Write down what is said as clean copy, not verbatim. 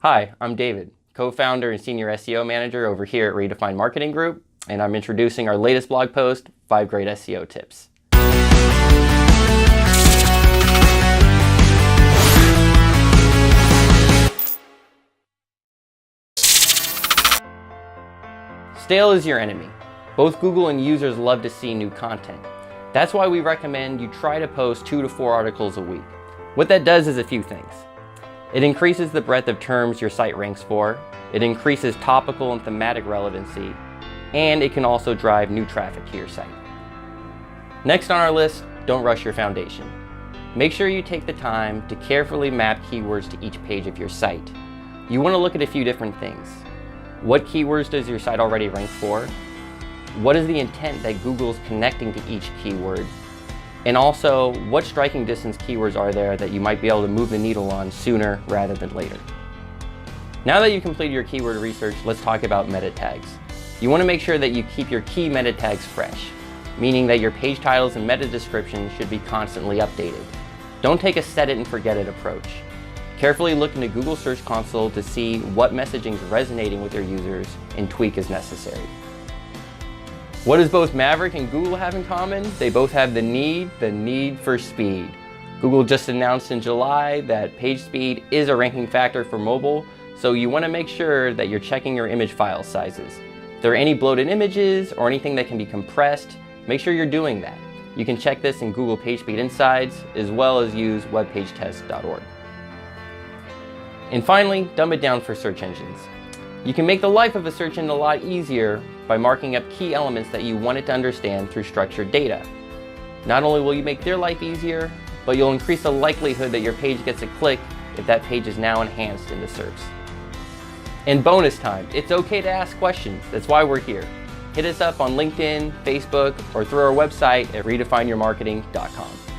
Hi, I'm David, co-founder and Senior SEO Manager over here at Redefine Marketing Group, and I'm introducing our latest blog post, 5 Great SEO Tips. Stale is your enemy. Both Google and users love to see new content. That's why we recommend you try to post 2 to 4 articles a week. What that does is a few things. It increases the breadth of terms your site ranks for, it increases topical and thematic relevancy, and it can also drive new traffic to your site. Next on our list, don't rush your foundation. Make sure you take the time to carefully map keywords to each page of your site. You want to look at a few different things. What keywords does your site already rank for? What is the intent that Google's connecting to each keyword? And also, what striking distance keywords are there that you might be able to move the needle on sooner rather than later? Now that you've completed your keyword research, let's talk about meta tags. You want to make sure that you keep your key meta tags fresh, meaning that your page titles and meta descriptions should be constantly updated. Don't take a set it and forget it approach. Carefully look into Google Search Console to see what messaging is resonating with your users and tweak as necessary. What does both Maverick and Google have in common? They both have the need for speed. Google just announced in July that page speed is a ranking factor for mobile, so you want to make sure that you're checking your image file sizes. If there are any bloated images or anything that can be compressed, make sure you're doing that. You can check this in Google PageSpeed Insights, as well as use webpagetest.org. And finally, dumb it down for search engines. You can make the life of a search engine a lot easier by marking up key elements that you want it to understand through structured data. Not only will you make their life easier, but you'll increase the likelihood that your page gets a click if that page is now enhanced in the SERPs. And bonus time, it's okay to ask questions. That's why we're here. Hit us up on LinkedIn, Facebook, or through our website at redefineyourmarketing.com.